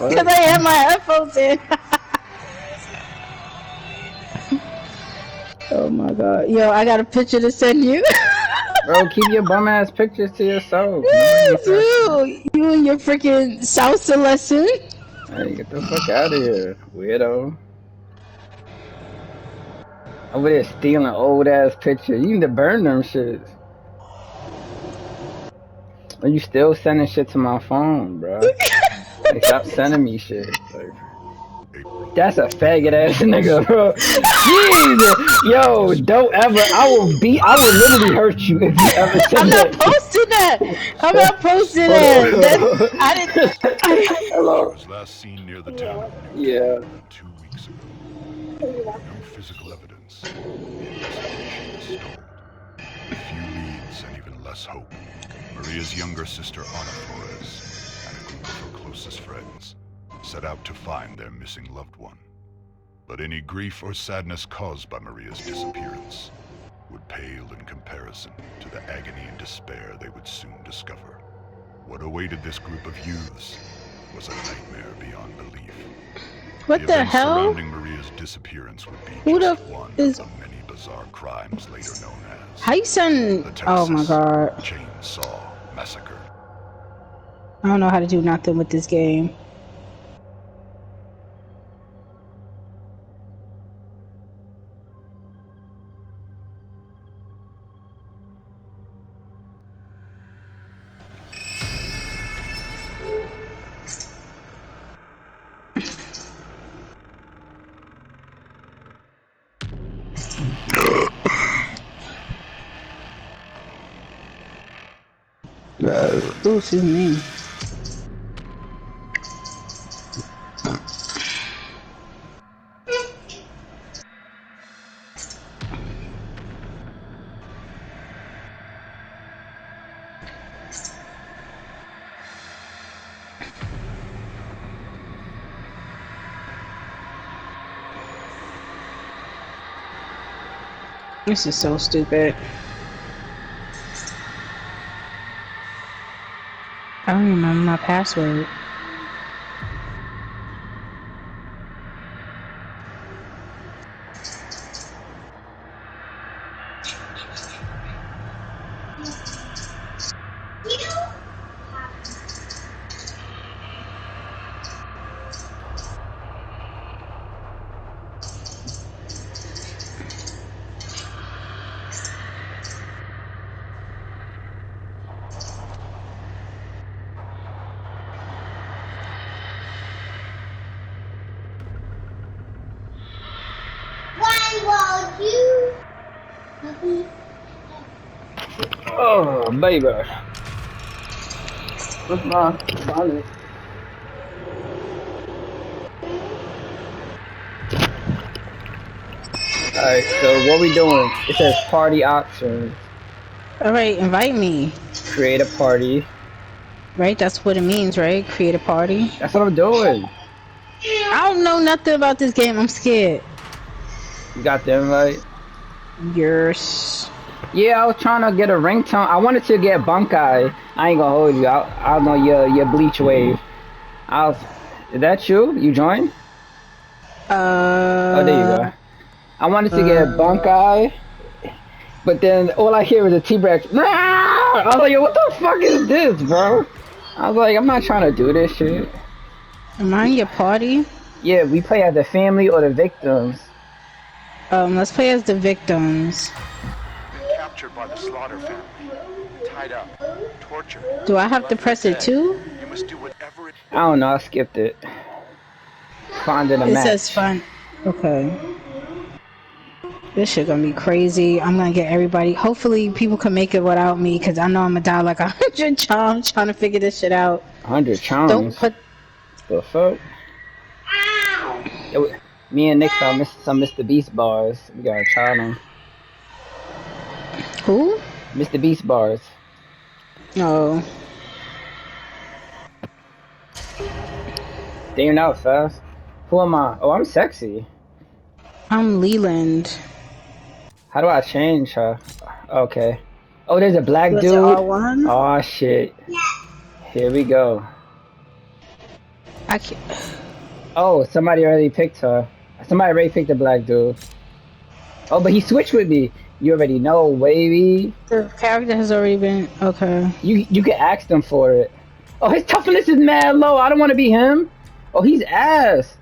Because I had my headphones in. Oh my god. Yo, I got a picture to send you. Bro, keep your bum ass pictures to yourself. You and your freaking salsa lesson. Hey, get the fuck out of here, weirdo. Over there stealing old ass pictures. You need to burn them shits. Are you still sending shit to my phone, bro? Like, stop sending me shit. Like, that's a faggot ass nigga, bro. Jeez, yo, don't ever. I will literally hurt you if you ever send I'm not that. posting that. I'm not posting that. I didn't. Hello. Was last seen near the town of Nuke Yeah. more than 2 weeks ago. No physical evidence. The investigation is stalled. With few leads and even less hope, Maria's younger sister Ana Flores and a group of her closest friends set out to find their missing loved one. But any grief or sadness caused by Maria's disappearance would pale in comparison to the agony and despair they would soon discover. What awaited this group of youths was a nightmare beyond belief. What the hell? Surrounding Maria's disappearance would be just one of the many bizarre crimes later known as how you send? Oh my god! Chainsaw Massacre. I don't know how to do nothing with this game. Ooh, excuse me. This is so stupid. I don't remember my password. Oh, baby. What's my wallet? Alright, so what we doing? It says party options. Alright, invite me. Create a party. Right, that's what it means, right? Create a party. That's what I'm doing. I don't know nothing about this game. I'm scared. You got the invite? Yes. Yeah, I was trying to get a ringtone. I wanted to get Bunkai. I ain't gonna hold you. I know your Bleach Wave. Is that you? You joined? Oh, there you go. I wanted to get Bunkai, but then all I hear is a T-Rex. I was like, yo, what the fuck is this, bro? I was like, I'm not trying to do this shit. Am I in your party? Yeah, we play as the family or the victims. Let's play as the victims. Captured by the Slaughter family, tied up, tortured. Do I have to press it too? You must do whatever it. I don't know. I skipped it. Finding a match. It says fun. Okay. This shit gonna be crazy. I'm gonna get everybody. Hopefully, people can make it without me, cause I know I'm gonna die like 100 charms trying to figure this shit out. 100 charms. Don't put. The fuck? Yo, me and Nick found some Mr. Beast bars. We gotta try them. Who? Mr. Beast bars. No. Damn, that was fast. Who am I? Oh, I'm sexy. I'm Leland. How do I change her? Okay. Oh, there's a black Was dude. it R1? Oh shit. Here we go. I can't. Oh, somebody already picked her. Somebody already picked the black dude. Oh, but he switched with me. You already know, baby. The character has already been okay. You can ask them for it. Oh, his toughness is mad low. I don't want to be him. Oh, he's ass.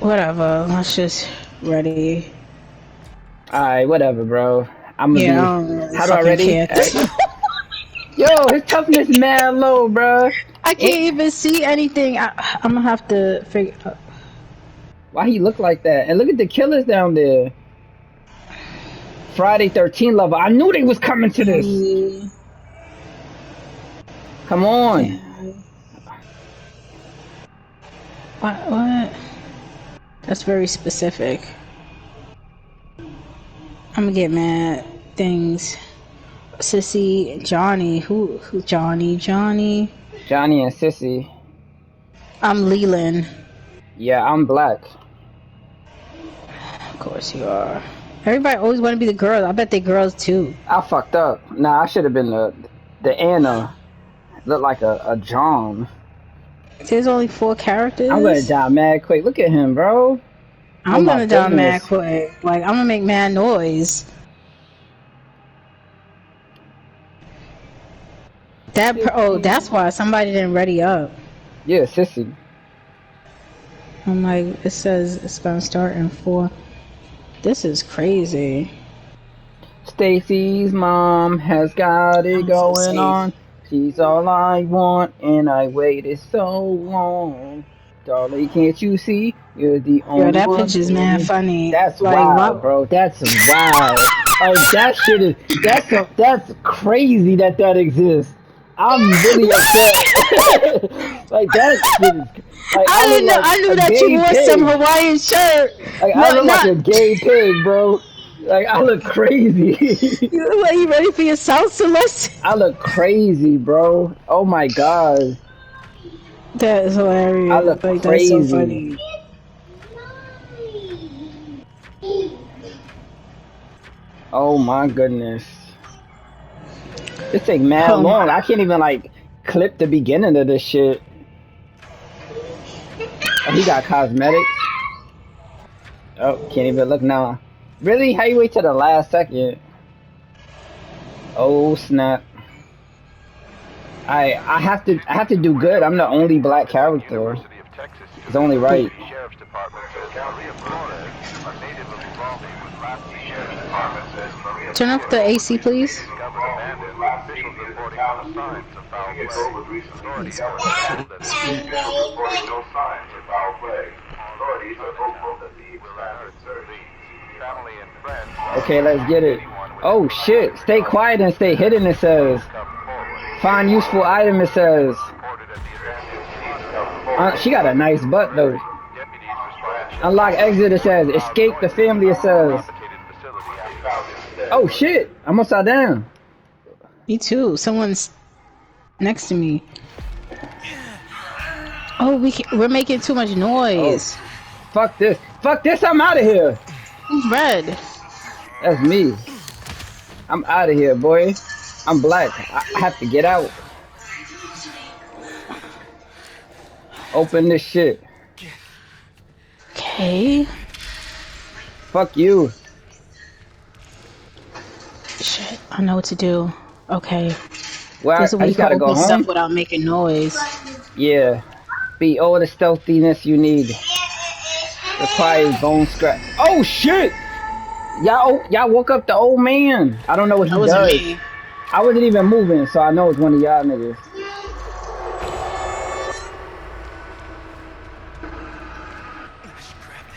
Whatever. Let's just ready. Alright, whatever, bro. I'm gonna Yeah, I be. don't really How do I fucking ready? care. Yo, his toughness mad low, bro. I can't even see anything. I'm gonna have to figure out. Why he look like that? And look at the killers down there. Friday 13 level. I knew they was coming to this. Come on. Yeah. What? That's very specific. I'm gonna get mad. Things. Sissy, Johnny. Who Johnny? Johnny and Sissy. I'm Leland. Yeah, I'm black. Of course you are. Everybody always want to be the girl. I bet they girls too. I fucked up. Nah, I should have been the Anna. Look like a John. There's only 4 characters. I'm gonna die mad quick. Look at him, bro. I'm gonna die mad goodness. quick. Like, I'm gonna make mad noise. That's why somebody didn't ready up. Yeah, Sissy. I'm like, it says it's gonna start in 4. This is crazy. Stacy's mom has got it going on. She's all I want, and I waited so long. Darling, can't you see? You're the only Yo, that one. picture's mad funny. That's like, wild, what? bro. That's wild. Like, that shit is. That's crazy that exists. I'm really upset. Like, that shit is. Like, I didn't know. I knew that you wore some Hawaiian shirt. Like, I look like a gay pig, bro. Like, I look crazy. You look like you ready for your salsa lesson. I look crazy, bro. Oh my god. That is hilarious. I look like, crazy. That's so funny. Oh my goodness. This take mad long. I can't even like clip the beginning of this shit. Oh, he got cosmetics. Oh, can't even look now. Really? How you wait till the last second? Oh snap. I have to do good. I'm the only black character. It's only right. Turn off the AC, please. Okay, let's get it. Oh shit, stay quiet and stay hidden, it says. Find useful item, it says. She got a nice butt though. Unlock exit, it says. Escape the family, it says. Oh shit, I'm upside down. Me too. Someone's next to me. Oh, we're making too much noise. Oh. Fuck this. Fuck this, I'm out of here. Who's red? That's me. I'm out of here, boy. I'm black. I have to get out. Open this shit. Okay. Fuck you. Shit, I know what to do. Okay. Well, There's a I way just to gotta open go stuff home. without making noise. Yeah. Be all the stealthiness you need. Requires bone scrap. Oh shit! Y'all woke up the old man. I don't know what he does. Me. I wasn't even moving, so I know it's one of y'all niggas.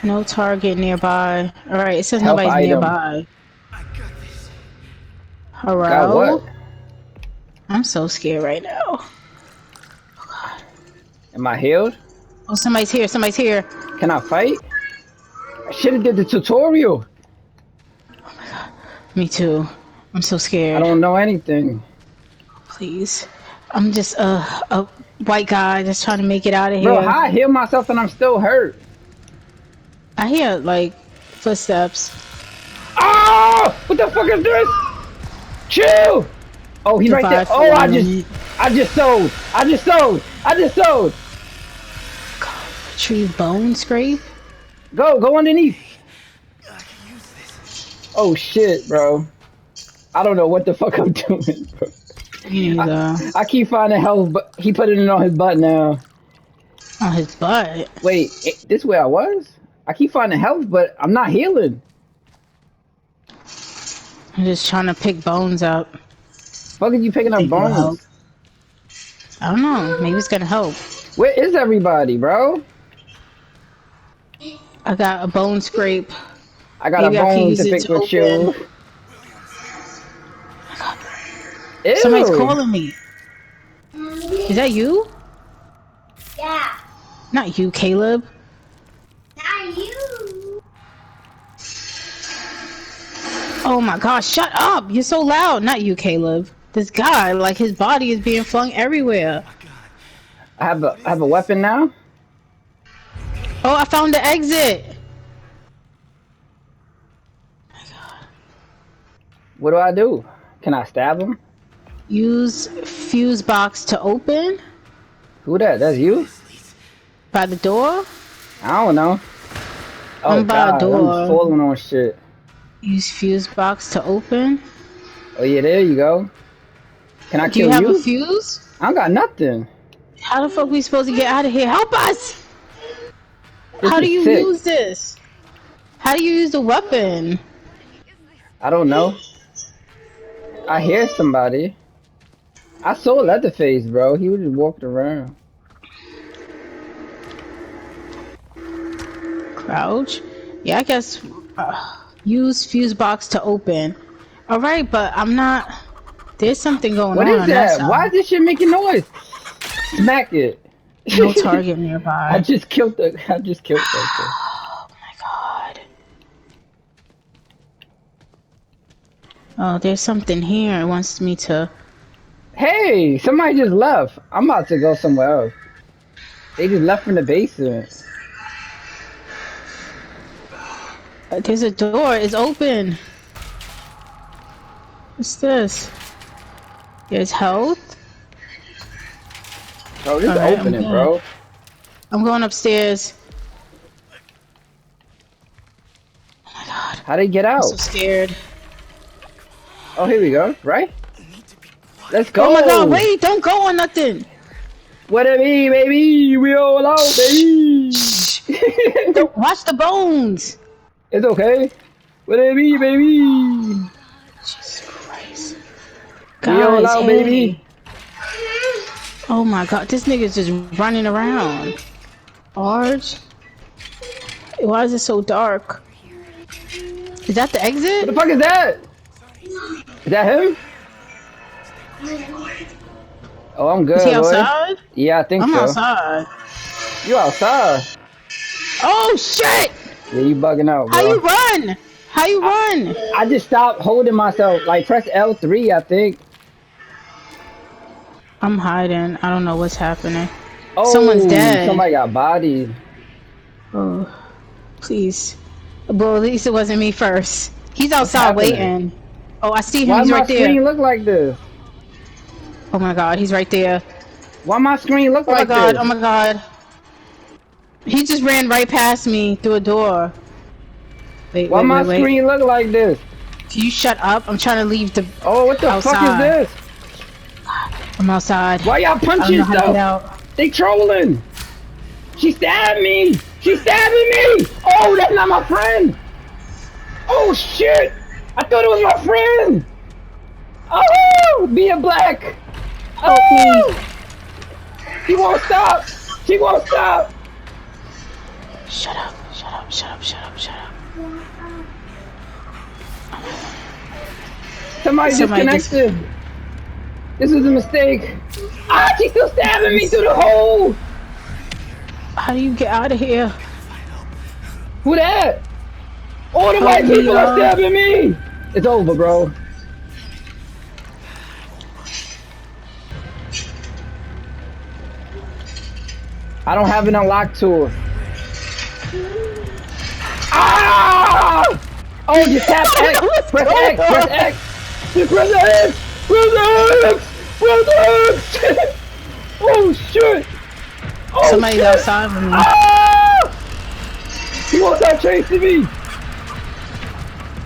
No target nearby. Alright, it says Help nobody's item. nearby. Got Hello? what? I'm so scared right now. Am I healed? Oh, somebody's here. Somebody's here. Can I fight? I should have did the tutorial. Me too. I'm so scared. I don't know anything. Please. I'm just a white guy just trying to make it out of here. Bro, how I heal myself and I'm still hurt? I hear like footsteps. Oh! What the fuck is this? Chill! Oh, he's right there. Oh, I just sold. Retrieve bone scrape? Go underneath. Oh shit, bro. I don't know what the fuck I'm doing, bro. Me neither. I keep finding health, but he put it on his butt now. On his butt. Wait, this where I was? I keep finding health, but I'm not healing. I'm just trying to pick bones up. Fuck are you picking up Think it'll help. bones? I don't know. Maybe it's gonna help. Where is everybody, bro? I got a bone scrape. I got Maybe a I can bone use to it pick to with you. open. Ew. Somebody's calling me. Is that you? Yeah, Not you, Caleb. not you. Oh my gosh, shut up! You're so loud. Not you, Caleb. This guy, like his body is being flung everywhere. I have a weapon now. Oh, I found the exit. What do I do? Can I stab him? Use fuse box to open Who that? That's you? by the door. I don't know. Oh I'm by a god, I'm door. falling on shit. Use fuse box to open. Oh yeah, there you go. Can I Do you kill have a you? fuse? I don't got nothing. How the fuck we supposed to get out of here? Help us! This How do is you sick. use this? How do you use the weapon? I don't know. I hear somebody. I saw Leatherface, bro. He was just walking around. Crouch. Yeah, I guess use fuse box to open. All right, but I'm not. There's something going What on is on that that? Why is side. this shit making noise? Smack it. No target I nearby. just killed that thing. Oh my god. Oh, there's something here. It wants me to. Hey, somebody just left. I'm about to go somewhere else. They just left from the basement. There's a door. It's open. What's this? There's health. Bro, just Alright, open I'm it, good. bro. I'm going upstairs. How they get I'm so out? scared. Oh, here we go. Right? Let's go. Oh my god, wait, don't go on nothing. What it be, baby? We all out, baby. Don't watch the bones. It's okay. What it be, baby? Jesus Christ. We all Guys, out, hey. baby. Oh my god, this nigga's just running around. Arch. Why is it so dark? Is that the What exit? the fuck is that? Is that him? Oh, I'm good, Is he boy. outside? Yeah, I think I'm so. outside. You outside? Oh shit! Yeah, you bugging out, bro. How you run? How you run? I just stopped holding myself. Like, press L3, I think. I'm hiding. I don't know what's happening. Oh, Someone's dead. Somebody got bodied. Oh, please. Well, at least it wasn't me first. He's outside happening? waiting. Oh, I see him. Why He's my right screen there. look like this? Oh my god, he's right there. Why my screen look Oh my like god, this? oh my god. He just ran right past me through a door. Wait, Why my wait. screen look like this? Can you shut up? I'm trying to leave the... Oh, what the fuck Outside. is this? I'm outside. Why y'all I don't punching know how to get stuff? out. They trolling. She stabbed me. She's stabbing me. Oh, that's not my friend. Oh shit. I thought it was my friend. Oh, be a black. Help Oh, she won't stop. She won't stop. Shut up, shut up, shut up, shut up, shut up. Somebody Somebody disconnected. This was a mistake. Ah, she's still stabbing me through the hole. How do you get out of here? Who that? All the Help white me, people are y'all. stabbing me. It's over, bro. I don't have an unlocked tool. Ah! Oh, just tap X. Press X. Press X. Just press X. Press X. Press X. Oh shit. Oh Somebody's shit. outside with me. Ah! gonna start chasing me.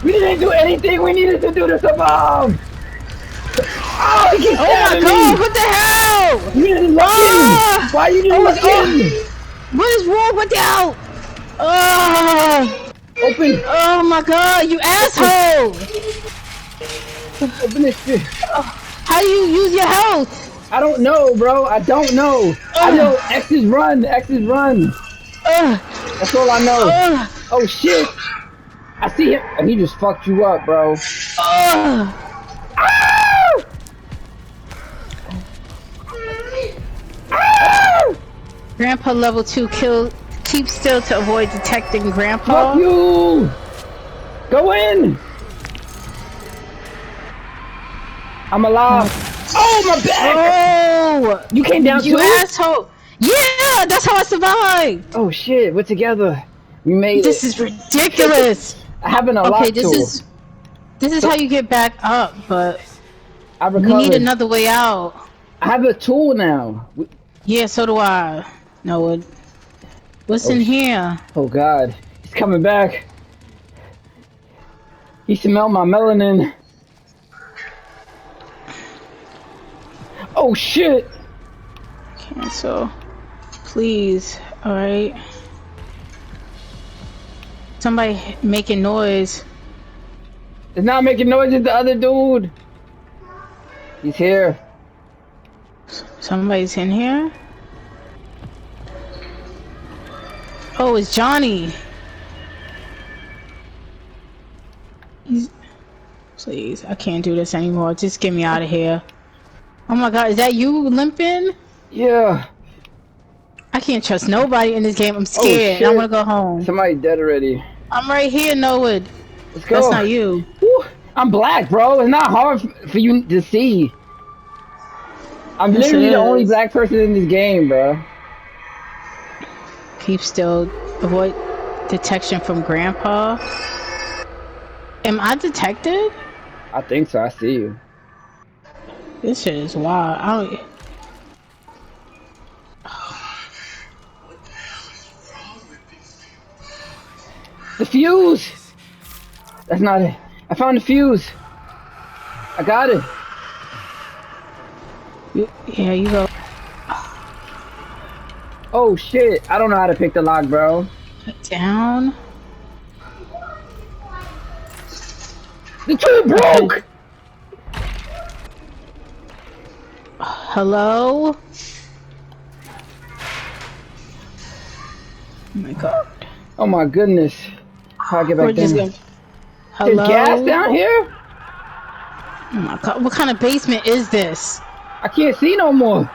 We didn't do anything we needed to do to survive. Oh, he keeps stabbing me. God, what the hell? You didn't look in. Why you didn't look in? What is wrong with you? Oh, Open. oh my God, you asshole. Open this shit. How do you use your health? I don't know, bro. I don't know. I know X is run. X is run. That's all I know. Oh shit. I see him. And he just fucked you up, bro. Grandpa level 2 kill. Keep still to avoid detecting Grandpa. Fuck you. Go in. I'm alive. Oh, my back. Oh, You came down too? You asshole. Yeah, that's how I survived. Oh shit, we're together. We made This it. is ridiculous. I have an unlock tool. This is how you get back up, but I we recovered. need another way out. I have a tool now. Yeah, so do I. No, what's in here? Oh god, he's coming back. He smelled my melanin. Oh shit! Cancel. Please. Alright. Somebody making noise. It's not making noise, it's the other dude. He's here. Somebody's in here? Oh, it's Johnny. Please, I can't do this anymore. Just get me out of here. Oh my god, is that you limping? Yeah. I can't trust nobody in this game. I'm scared. I want to go home. Somebody dead already. I'm right here, Noah. Let's go. That's not you. Woo. I'm black, bro. It's not hard for you to see. I'm literally the only black person in this game, bro. Keep still. Avoid detection from Grandpa. Am I detected? I think so. I see you. This shit is wild. I don't... The fuse! That's not it. I found the fuse. I got it. Yeah, you go. Oh shit. I don't know how to pick the lock, bro. Down. The tool broke! Hello? Oh my god. Oh my goodness. How do I get back down? Hello? There's gas down here? Oh my god. What kind of basement is this? I can't see no more.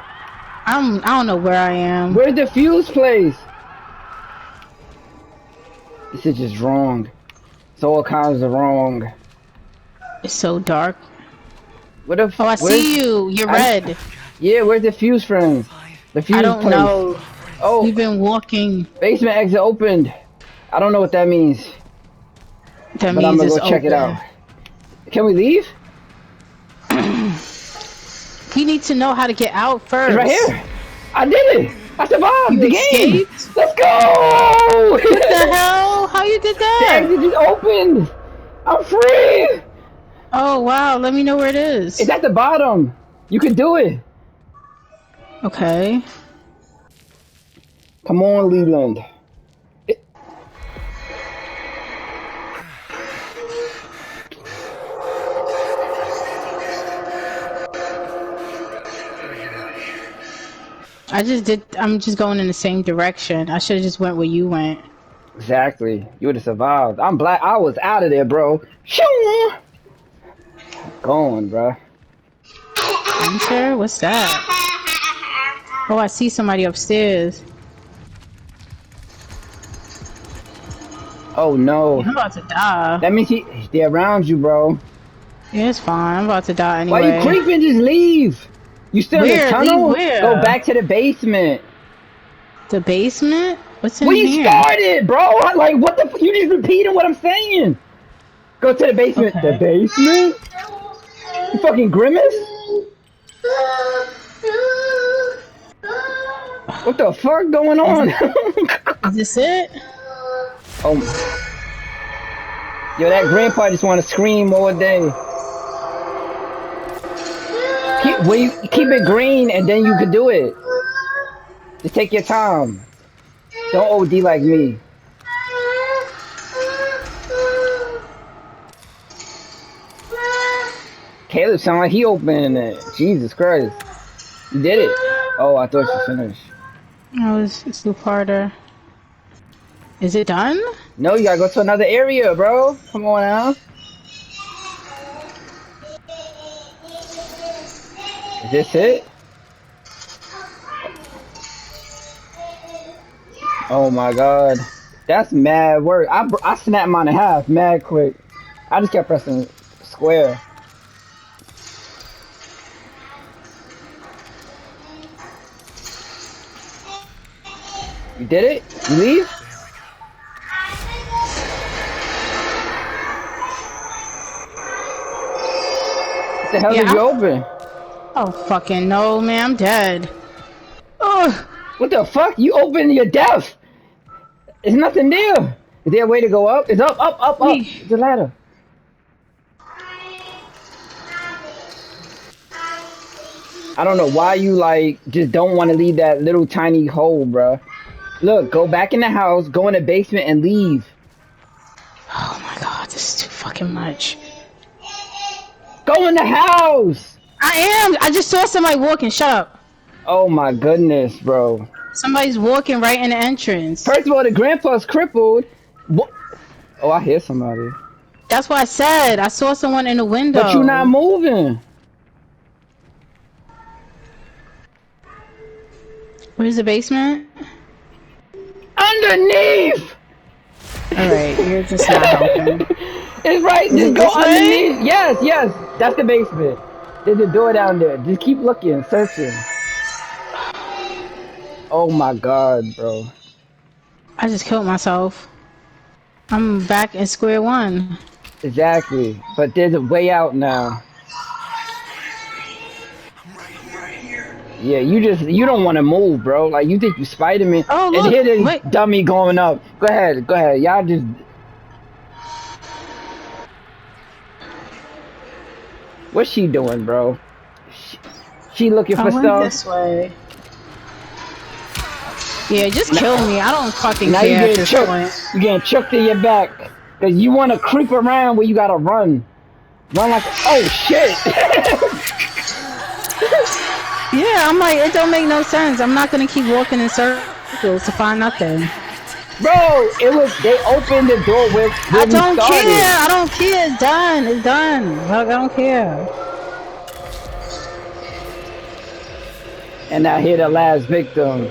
I don't know where I am. Where's the fuse place? This is just wrong. It's all kinds of wrong. It's so dark. What the Oh, I see you. You're red. Yeah, where's the fuse friends? The fuse I don't place. know. Oh, We've been walking. basement exit opened. I don't know what that means. That But I'm means gonna it's go check it open. out. Can we leave? You need to know how to get out first. It's right here. I did it. I survived You the game. escaped? Let's go. What the hell? How you did The that? exit just opened. I'm free. Oh wow, let me know where it is. It's at the bottom. You can do it. Okay. Come on, Leland. I'm just going in the same direction. I should have just went where you went. Exactly. You would have survived. I'm black. I was out of there, bro. Shoo! Going, bro. Enter? What's that? Oh, I see somebody upstairs. Oh no. I'm about to die. That means they're around you, bro. Yeah, it's fine. I'm about to die anyway. Why you creeping? Just leave. You still in the Where? tunnel? Leave where? Go back to the basement. The basement? What's in Well, you here? started, bro. Like, what the? You just repeating what I'm saying. Go to the basement. Okay. The basement? You fucking grimace? What the fuck going on? Is this it? Oh, yo, that grandpa just want to scream all day. Keep it green, and then you could do it. Just take your time. Don't OD like me. Caleb sound like he opening it. Jesus Christ. You did it. Oh, I thought you finished. Oh, it's two-parter. Is it done? No, you gotta go to another area, bro. Come on now. Is this it? Oh my god. That's mad work. I snapped mine in half mad quick. I just kept pressing square. You did it? You leave? What the hell did you open? Oh, fucking no, man. I'm dead. Oh. What the fuck? You opened your death. There's nothing there. Is there a way to go up? It's up. It's a ladder. I don't know why you like just don't want to leave that little tiny hole, bruh. Look, go back in the house, go in the basement, and leave. Oh my god, this is too fucking much. Go in the house! I am! I just saw somebody walking, shut up. Oh my goodness, bro. Somebody's walking right in the entrance. First of all, the grandpa's crippled. What? Oh, I hear somebody. That's what I said. I saw someone in the window. But you're not moving. Where's the basement? Underneath! Alright, you're just not helping. It's right, just go underneath. Yes, that's the basement. There's a door down there. Just keep looking, searching. Oh my god, bro. I just killed myself. I'm back in square one. Exactly, but there's a way out now. Yeah, you don't want to move, bro. Like, you think you Spider-Man. Oh, look, and here this wait. dummy going up. Go ahead. Y'all just... What's she doing, bro? She looking for stuff? This way. Yeah, just kill me. I don't fucking now care you at this point. You getting choked in your back. Because you want to creep around where you got to run. Run like... Oh, shit! Yeah, I'm like, it don't make no sense. I'm not gonna keep walking in circles to find nothing. Bro, they opened the door with I don't care. It's done. Like, I don't care. And I hear the last victim.